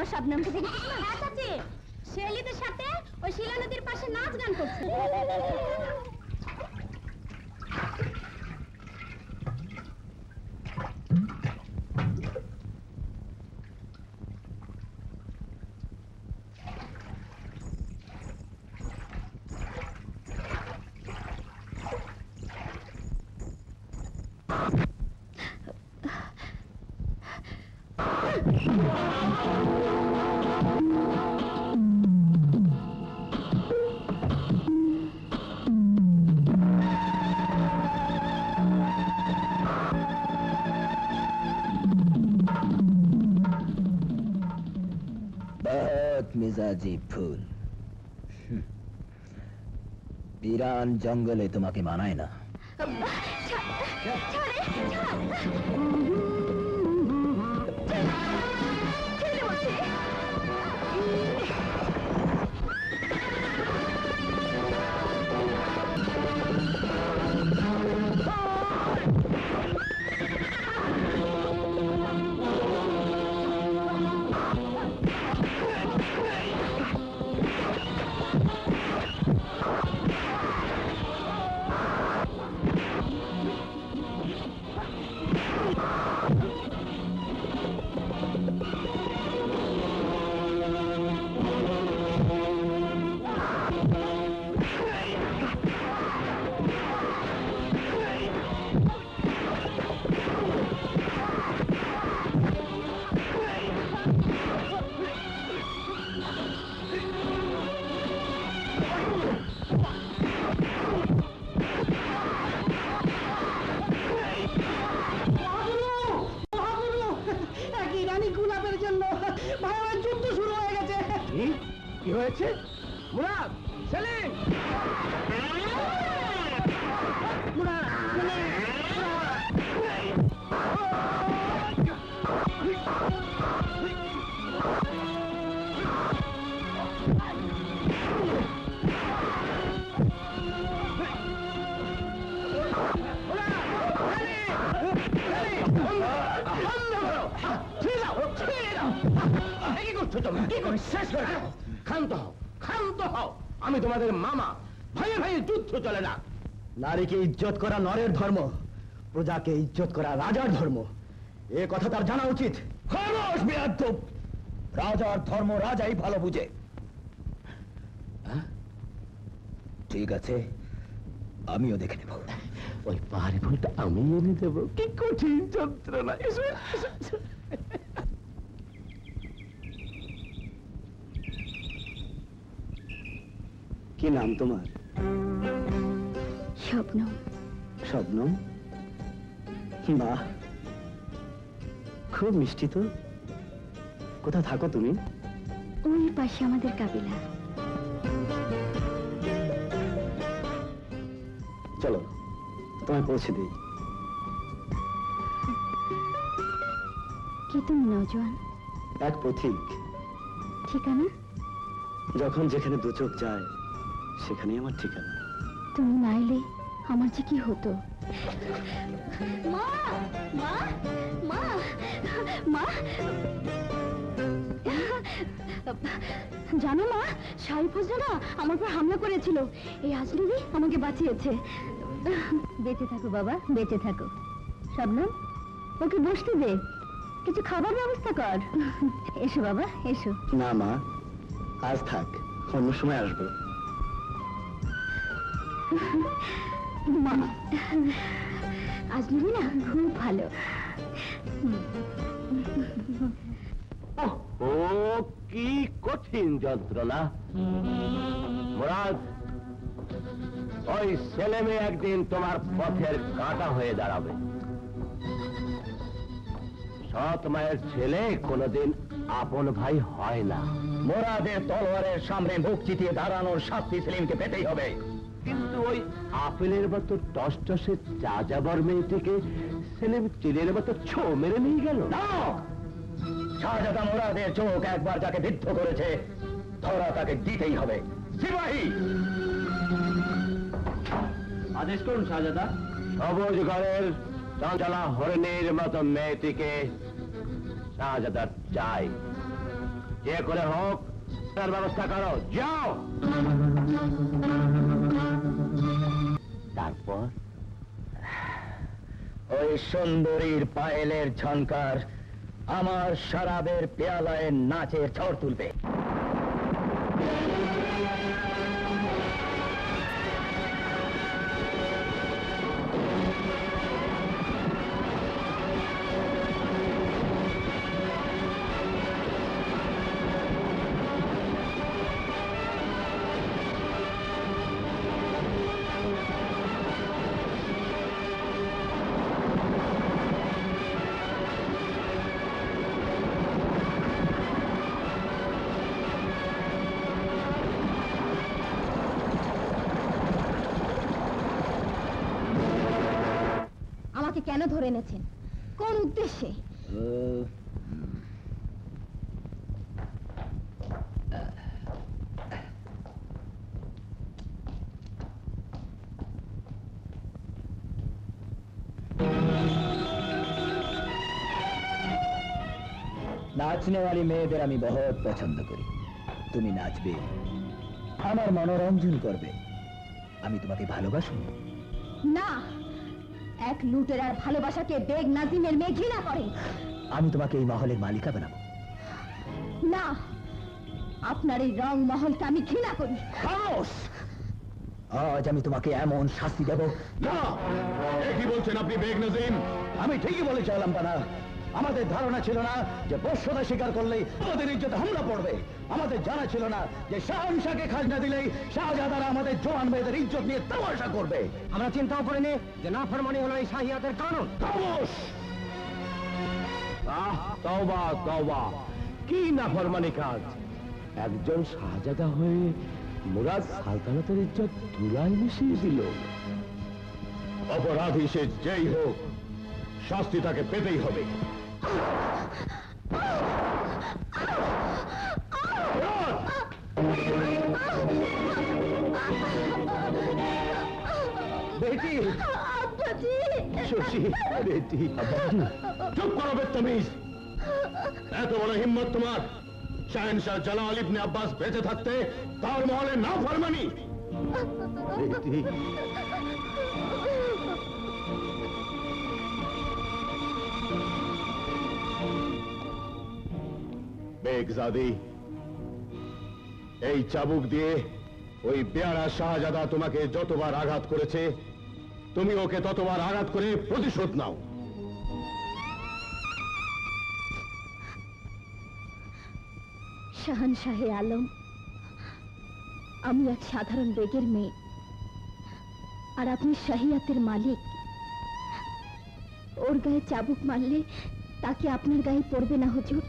আমার শবনমকে দেখেছিস না? হ্যাঁ চাচি, শেলিদের সাথে ওই শিলা নদীর পাশে নাচ গান করছে। मिजाजी फूल ईरान जंगले तुम्हें मानाए ना। मुराद सेलिम আমি তোমাদের মামা ভাইয়ে ভাইয়ে যুদ্ধ চলে না। নারীকে ইজ্জত করা নরের ধর্ম, প্রজাকে ইজ্জত করা রাজার ধর্ম, এ কথা তার জানা উচিত। খামোশ বেয়াদব, রাজার ধর্ম রাজাই ভালো বুঝে। ঠিক আছে, আমিও দেখে নেব। ওই পাহাড়ি ফুলটা আমি এনে দেবো। কি কঠিন যন্ত্রণা। কি নাম তোমার? শবনম। শবনম? বাহ, খুব মিষ্টি তো। কোথা থাকো তুমি? ওই পাশে আমাদের কাবিলা। চলো তোমায় পৌঁছে দিই। কি তুমি নওজোয়ান? এক পথিক। ঠিকানা? যখন যেখানে দু চোখ যায় সেখানেই আমার ঠিকানা। তুমি না এলে আমার যে কি হতো। মা মা মা মা, জানো মা, শাহী ফজরা আমার উপর হামলা করেছিল। এই আজলিবি আমাকে বাঁচিয়েছে। বেঁচে থাকো বাবা, বেঁচে থাকো। শবনম, ওকে বসতে দে, কিছু খাবার ব্যবস্থা কর। এসো বাবা, এসো। না মা, আজ থাক, অন্য সময় আসবো। মা, আজলিবি না খুব ভালো। ও কি কঠিন যন্ত্রণা। মুরাদ, ওই ছেলেমে একদিন তোমার পথের কাঁটা হয়ে দাঁড়াবে। সৎ মায়ের ছেলে কোনোদিন আপন ভাই হয় না। মোরাদের তলোয়ারের সামনে মুখ চিতিয়ে দাঁড়ানোর শাস্তি সেলিমকে পেতেই হবে। কিন্তু ওই আপেলের মতো টসটসে চা যাবার মেয়েটিকে সেলিম চিলের মতো ছো মেরে নিয়ে গেল। শাহজাদা মোরাদের চোখ একবার যাকে বিদ্ধ করেছে, ধরা তাকে দিতেই হবে। সিপাহী, আদেশ করুন শাহজাদা। সবুজ ঘরের চঞ্চলা হরিণীর মতো মেয়েটিকে শাহজাদা চাই। যে করে হোক তার ব্যবস্থা করো, যাও। তারপর ওই সুন্দরীর পায়েলের ঝনকার আমার শরাবের পেয়ালায় নাচের ঝড় তুলবে। আমাকে কেন ধরে এনেছেন? কোন উদ্দেশ্যে? नाचने वाली মেয়েদের আমি বহুত পছন্দ করি। তুমি নাচবে, আমার মনোরঞ্জন করবে, আমি তোমাকে ভালোবাসি। না, এক লুটেরার ভালোবাসাকে বেগ নাজিমের মেয়ে ঘৃণা করে। আমি তোমাকে এই মহলের মালিকা বানাবো। না, আপনার এই রং মহলকে আমি ঘৃণা করি। খামোশ! আজ আমি তোমাকে এমন শাস্তি দেব। না, কি বলছেন আপনি বেগ নাজিম? আমি ঠিকই বলেছি আলমপানা। আমাদের ধারণা ছিল না যে বর্ষতা স্বীকার করলেই আমাদের ইজ্জতে হামলা পড়বে। আমাদের জানা ছিল না যে শাহনশাহকে খাজনা দিলেই শাহজাদারা আমাদের জওয়ান মেয়েদের ইজ্জত নিয়ে তামাশা করবে। আমরা চিন্তাও করিনি যে নাফরমানি হলো এই শাহিয়াতের কারণ। খামোশ! তওবা তওবা, কি নাফরমানি কাজ! একজন শাহজাদা হয়ে মুরাদ সালতানাতের ইজ্জত ধুলায় মিশিয়ে দিল। অপরাধী সে যেই হোক, শাস্তি তাকে পেতেই হবে। বেটি, শশী, বেটি। চুপ করো বেত্তমিজ! এত বড় হিম্মত তোমার! শাহেনশাহ জালাল ইবনে আব্বাস বেঁচে থাকতে তার মহলে না ফরমানি! বেটি, বেগজাদি, এই চাবুক দিয়ে ওই বেয়ারা শাহজাদা তোমাকে যতবার আঘাত করেছে, তুমি ওকে ততবার আঘাত করে প্রতিশোধ নাও। শাহনশাহে আলম, আমি এক সাধারণ বেগের মেয়ে, আর আপনি শাহিয়াতের মালিক। ওর গায়ে চাবুক মারলে তাকে আপনার গায়ে পড়বে না হুজুর।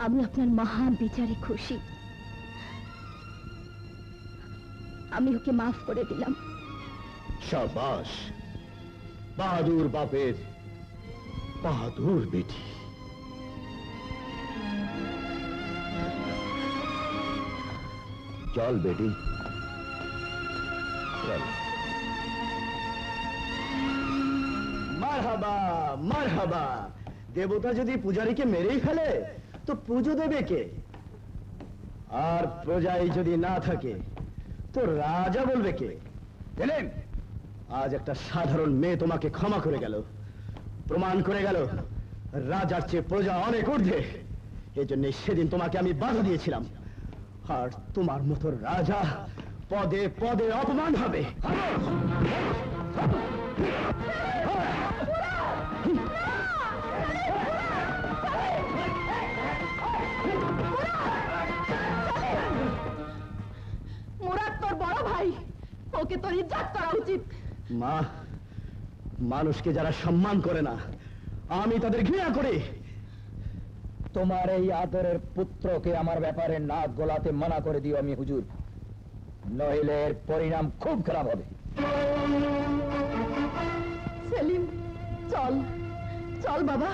আমি আপনার মহা বিচারে খুশি। আমি ওকে মাফ করে দিলাম। শাবাশ, বাহাদুর বাপের বাহাদুর বেটি। চল বেটি, চল। মারহাবা, মারহাবা। দেবতা যদি পূজারীকে মেরেই ফেলে তো পুজো দেবে কে? আর প্রজাই যদি না থাকে তো রাজা বলবে কে? এলেন, আজ একটা সাধারণ মেয়ে তোমাকে ক্ষমা করে গেল, প্রমাণ করে গেল রাজার চেয়ে প্রজা অনেক ঊর্ধ্বে। এই জন্য সেদিন তোমাকে আমি বাধা দিয়েছিলাম। আর তোমার মতো রাজা পদে পদে অপমান হবে। মুরাদ তোর বড় ভাই, ওকে তোর ইজ্জত করা উচিত। মা, মানুষকে যারা সম্মান করে না আমি তাদের ঘৃণা করি। তোমার এই আদরের পুত্রকে আমার ব্যাপারে নাক গলাতে মানা করে দিও আমি হুজুর, নইলে এর পরিণাম খুব খারাপ হবে। সেলিম, চল চল বাবা।